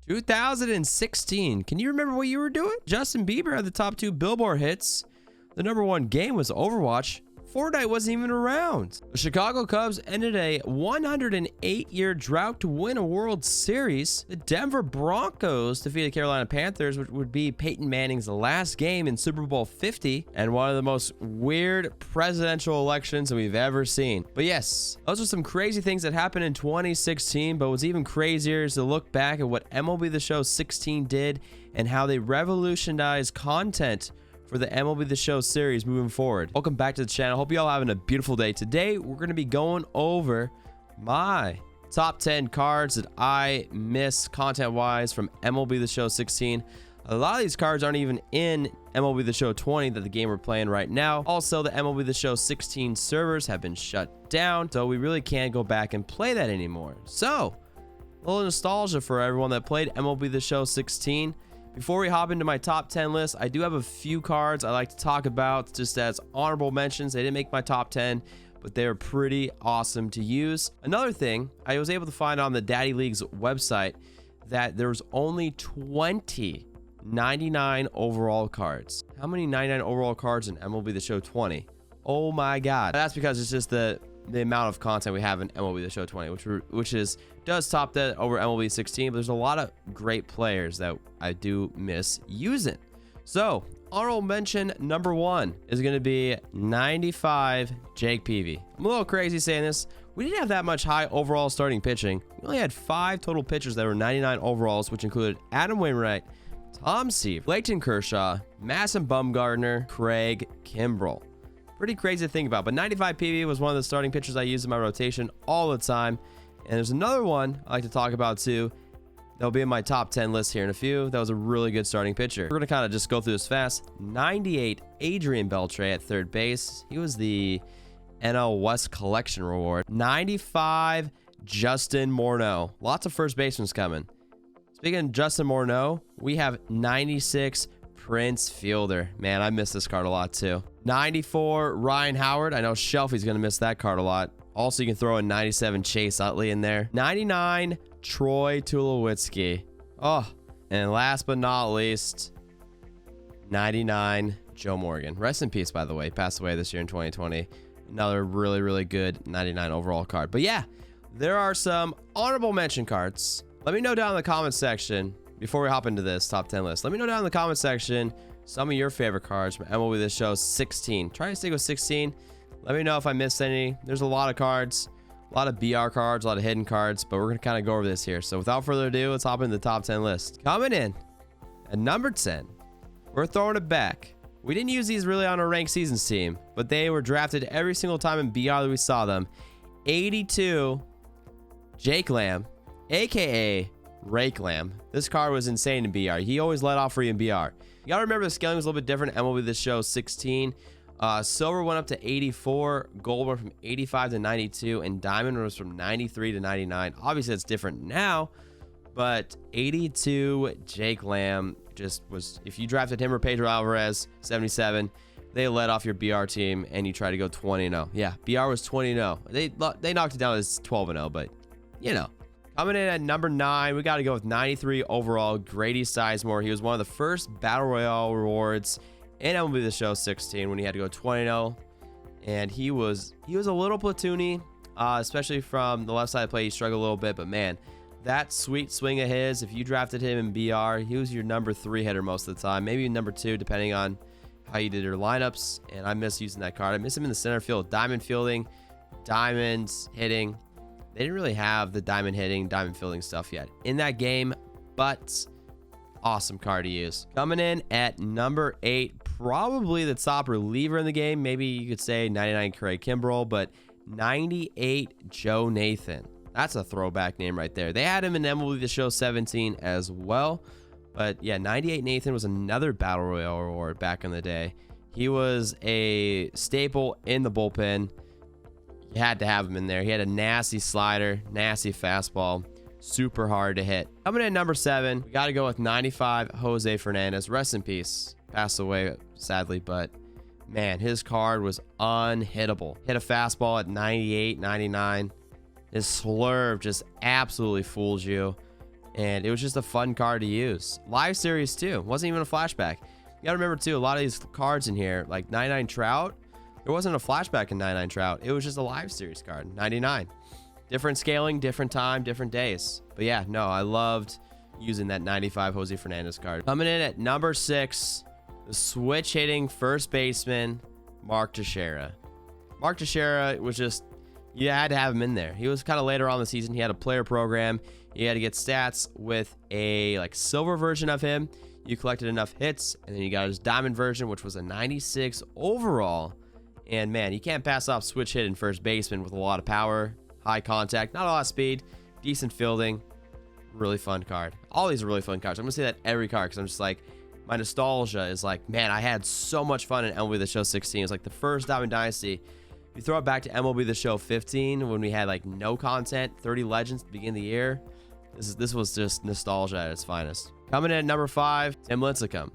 2016. Can you remember what you were doing? Justin Bieber had the top 2 Billboard hits. The #1 game was Overwatch. Fortnite wasn't even around. The Chicago Cubs ended a 108-year drought to win a World Series. The Denver Broncos defeated Carolina Panthers, which would be Peyton Manning's last game in Super Bowl 50, and one of the most weird presidential elections that we've ever seen. But yes, those are some crazy things that happened in 2016, but what's even crazier is to look back at what MLB The Show 16 did and how they revolutionized content for the MLB The Show series moving forward. Welcome back to the channel. Hope you all having a beautiful day. Today, we're going to be going over my top 10 cards that I miss content-wise from MLB The Show 16. A lot of these cards aren't even in MLB The Show 20, that the game we're playing right now. Also, the MLB The Show 16 servers have been shut down, so we really can't go back and play that anymore. So, a little nostalgia for everyone that played MLB The Show 16. Before we hop into my top 10 list, I do have a few cards I like to talk about just as honorable mentions. They didn't make my top 10, but they're pretty awesome to use. Another thing, I was able to find on the Daddy League's website that there's only 20 99 overall cards. How many 99 overall cards in MLB The Show 20? Oh my God. That's because it's just the amount of content we have in MLB The Show 20, which does top that over MLB 16, but there's a lot of great players that I do miss using. So, honorable mention #1 is going to be 95 Jake Peavy. I'm a little crazy saying this. We didn't have that much high overall starting pitching. We only had 5 total pitchers that were 99 overalls, which included Adam Wainwright, Tom Seaver, Clayton Kershaw, Madison Bumgarner, Craig Kimbrell. Pretty crazy to think about, but 95 PV was one of the starting pitchers I used in my rotation all the time. And there's another one I like to talk about too. That'll be in my top 10 list here in a few. That was a really good starting pitcher. We're going to kind of just go through this fast. 98 Adrian Beltran at third base. He was the NL West Collection Reward. 95 Justin Morrow. Lots of first basemen coming. Speaking of Justin Morrow, we have 96 Prince Fielder. Man, I miss this card a lot too. 94 Ryan Howard. I know Shelfie's going to miss that card a lot. Also, you can throw in 97 Chase Utley in there. 99 Troy Tulowitzki. Oh, and last but not least, 99 Joe Morgan. Rest in peace, by the way. Passed away this year in 2020. Another really, really good 99 overall card. But yeah, there are some honorable mention cards. Let me know down in the comments section before we hop into this top 10 list. Let me know down in the comment section some of your favorite cards from MLB The Show 16. Try to stick with 16. Let me know if I missed any. There's a lot of cards, a lot of BR cards, a lot of hidden cards, but we're going to kind of go over this here. So without further ado, let's hop into the top 10 list. Coming in at number 10, we're throwing it back. We didn't use these really on a ranked seasons team, but they were drafted every single time in BR that we saw them. 82 Jake Lamb, aka Rake Lamb. This card was insane in BR. He always led off for you in BR. You gotta remember the scaling was a little bit different in MLB The Show 16. Silver went up to 84, gold went from 85 to 92, and diamond was from 93 to 99. Obviously, it's different now, but 82 Jake Lamb just was, if you drafted him or Pedro Alvarez, 77, they led off your BR team, and you tried to go 20-0. Yeah, BR was 20-0. They knocked it down as 12-0, but, you know. Coming in at number 9, we got to go with 93 overall, Grady Sizemore. He was one of the first Battle Royale rewards in MLB The Show 16 when he had to go 20-0. And he was a little platoony, especially from the left side of the play. He struggled a little bit, but man, that sweet swing of his, if you drafted him in BR, he was your number 3 hitter most of the time, maybe number 2, depending on how you did your lineups. And I miss using that card. I miss him in the center field, diamond fielding, diamonds hitting. They didn't really have the diamond hitting, diamond fielding stuff yet in that game, but awesome card to use. Coming in at number 8, probably the top reliever in the game. Maybe you could say 99 Craig Kimbrell, but 98 Joe Nathan. That's a throwback name right there. They had him in MLB The Show 17 as well, but yeah, 98 Nathan was another Battle Royale reward back in the day. He was a staple in the bullpen. You had to have him in there. He had a nasty slider, nasty fastball, super hard to hit. Coming in at number 7, we got to go with 95 Jose Fernandez. Rest in peace. Passed away, sadly, but man, his card was unhittable. Hit a fastball at 98, 99. His slurve just absolutely fools you. and it was just a fun card to use. Live series too, wasn't even a flashback. You gotta remember too, a lot of these cards in here, like 99 Trout, there wasn't a flashback in 99 Trout. It was just a live series card, 99. Different scaling, different time, different days. But yeah, no, I loved using that 95 Jose Fernandez card. Coming in at number 6, the switch hitting first baseman, Mark Teixeira. Mark Teixeira was just, you had to have him in there. He was kind of later on in the season. He had a player program. You had to get stats with a like silver version of him. You collected enough hits, and then you got his diamond version, which was a 96 overall. And man, you can't pass off switch hitting first baseman with a lot of power, high contact, not a lot of speed, decent fielding. Really fun card. All these are really fun cards. I'm gonna say that every card because I'm just like, my nostalgia is like, man, I had so much fun in MLB The Show 16. It's like the first Diamond Dynasty. You throw it back to MLB The Show 15 when we had like no content, 30 legends at the beginning of the year. This was just nostalgia at its finest. Coming in at number 5, Tim Lincecum.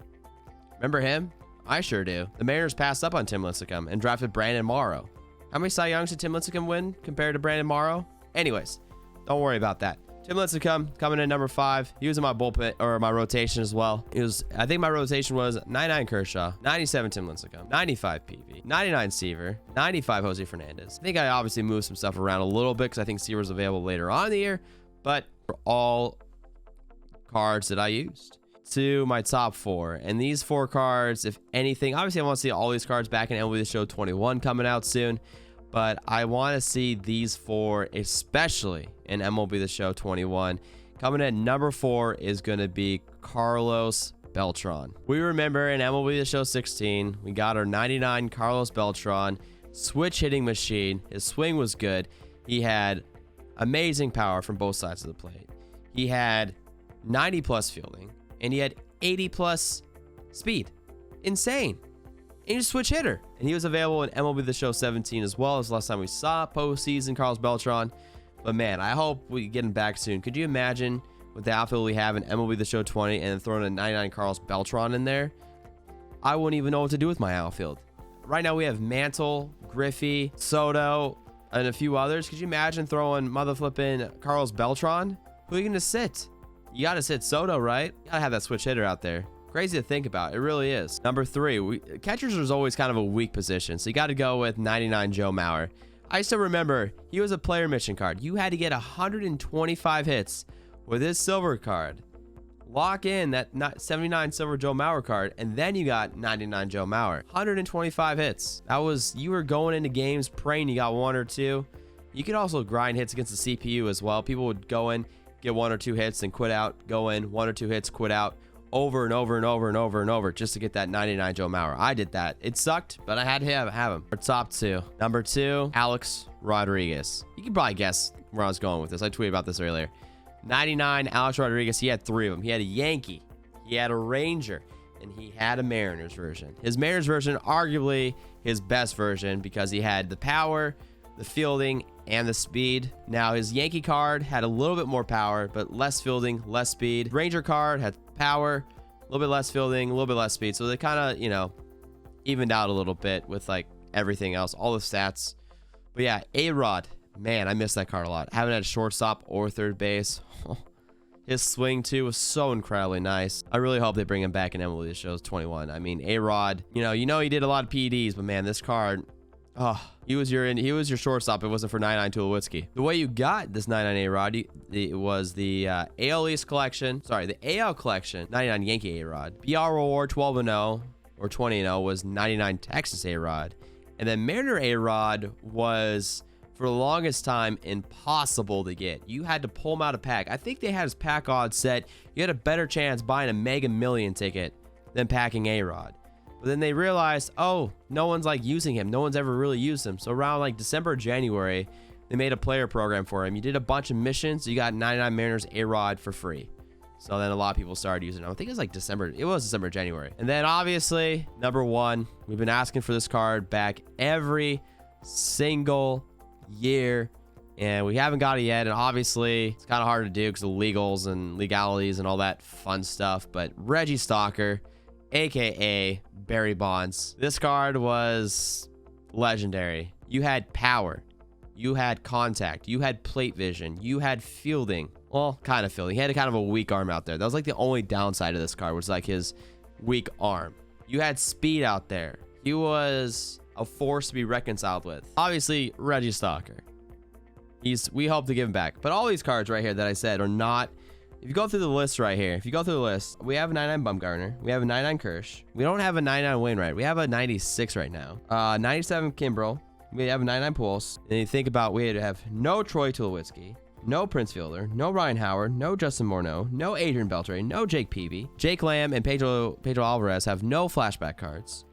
Remember him? I sure do. The Mariners passed up on Tim Lincecum and drafted Brandon Morrow. How many Cy Youngs did Tim Lincecum win compared to Brandon Morrow? Anyways, don't worry about that. Tim Lincecum coming in at number 5. He was in my bullpen or my rotation as well. I think my rotation was 99 Kershaw, 97 Tim Lincecum, 95 PV, 99 Seaver, 95 Jose Fernandez. I think I obviously moved some stuff around a little bit because I think Seaver was available later on in the year, but for all cards that I used to my top 4. And these 4 cards, if anything, obviously I want to see all these cards back in MLB The Show 21 coming out soon. But I want to see these 4, especially in MLB The Show 21. Coming at number 4 is going to be Carlos Beltran. We remember in MLB The Show 16, we got our 99 Carlos Beltran switch hitting machine. His swing was good. He had amazing power from both sides of the plate. He had 90 plus fielding, and he had 80 plus speed. Insane. And he's a switch hitter. And he was available in MLB The Show 17 as well as the last time we saw postseason Carlos Beltran. But man, I hope we get him back soon. Could you imagine with the outfield we have in MLB The Show 20 and then throwing a 99 Carlos Beltran in there? I wouldn't even know what to do with my outfield. Right now we have Mantle, Griffey, Soto, and a few others. Could you imagine throwing mother flipping Carlos Beltran? Who are you going to sit? You got to sit Soto, right? You got to have that switch hitter out there. Crazy to think about. It really is. Number 3, catchers is always kind of a weak position, so you got to go with 99 Joe Mauer. I still remember he was a player mission card. You had to get 125 hits with his silver card. Lock in that 79 silver Joe Mauer card, and then you got 99 Joe Mauer. 125 hits. That was, you were going into games praying you got 1 or 2. You could also grind hits against the CPU as well. People would go in, get 1 or 2 hits, and quit out. Go in, 1 or 2 hits, quit out. Over and over and over and over and over just to get that 99 Joe Mauer. I did that. It sucked, but I had to have him. Our top 2. Number 2, Alex Rodriguez. You can probably guess where I was going with this. I tweeted about this earlier. 99 Alex Rodriguez. He had 3 of them. He had a Yankee, he had a Ranger, and he had a Mariners version. His Mariners version, arguably his best version because he had the power, the fielding, and the speed. Now his Yankee card had a little bit more power, but less fielding, less speed. Ranger card had power, a little bit less fielding, a little bit less speed. So they kind of, evened out a little bit with like everything else, all the stats. But yeah, ARod, man, I miss that card a lot. I haven't had a shortstop or third base. His swing too was so incredibly nice. I really hope they bring him back in MLB The Show 21. I mean, ARod, he did a lot of PEDs, but man, this card, he was your shortstop. It wasn't for 99 Tulowitzki. The way you got this 99 ARod, it was the AL East collection. Sorry, the AL collection, 99 Yankee ARod. PR reward 12-0 or 20-0 was 99 Texas ARod. And then Mariner ARod was, for the longest time, impossible to get. You had to pull him out of pack. I think they had his pack odds set. You had a better chance buying a Mega Million ticket than packing ARod. But then they realized, no one's like using him. No one's ever really used him. So around like December, January, they made a player program for him. You did a bunch of missions. You got 99 Mariners ARod for free. So then a lot of people started using him. I think it was like December. It was December, January. And then obviously, number 1, we've been asking for this card back every single year. And we haven't got it yet. And obviously, it's kind of hard to do because of legals and legalities and all that fun stuff. But Reggie Stalker, aka Barry Bonds. This card was legendary. You had power, you had contact, you had plate vision, you had fielding, Well, kind of fielding. He had a kind of a weak arm out there. That was like the only downside of this card, was like his weak arm. You had speed out there. He was a force to be reconciled with. Obviously, Reggie Stalker. We hope to give him back. But all these cards right here that I said are not. If you go through the list right here, if you go through the list, we have a 99 Bumgarner. We have a 99 Kirsch. We don't have a 99 Wainwright. We have a 96 right now. 97 Kimbrel. We have a 99 Pujols. And you think about, we have no Troy Tulowitzki, no Prince Fielder, no Ryan Howard, no Justin Morrow, no Adrian Beltran, no Jake Peavy. Jake Lamb and Pedro Alvarez have no flashback cards.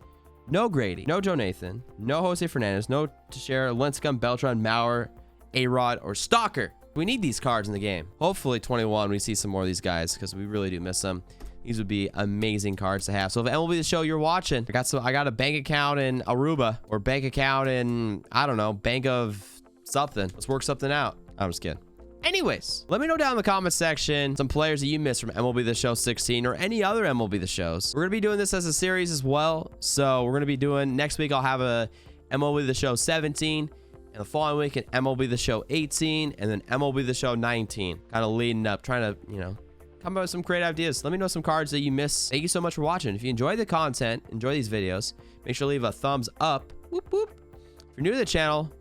No Grady, no Joe Nathan, no Jose Fernandez, no Teixeira, Lincecum, Beltran, Maurer, ARod, or Stalker. We need these cards in the game. Hopefully 21 we see some more of these guys, because we really do miss them. These would be amazing cards to have. So if MLB The Show you're watching, I got a bank account in Aruba, or bank account in, I don't know, bank of something. Let's work something out. I'm just kidding. Anyways, let me know down in the comment section some players that you missed from MLB The Show 16 or any other MLB The Shows. We're going to be doing this as a series as well. So we're going to be doing, next week I'll have a MLB The Show 17. And the following week, an MLB The Show 18, and then MLB The Show 19. Kind of leading up, trying to, come up with some great ideas. Let me know some cards that you miss. Thank you so much for watching. If you enjoy the content, enjoy these videos, make sure to leave a thumbs up. Whoop, whoop. If you're new to the channel,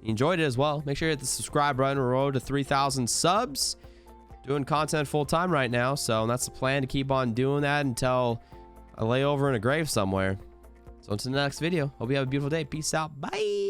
you enjoyed it as well, make sure you hit the subscribe button. We're road to 3,000 subs. Doing content full time right now, so that's the plan, to keep on doing that until I lay over in a grave somewhere. So until the next video, hope you have a beautiful day. Peace out. Bye.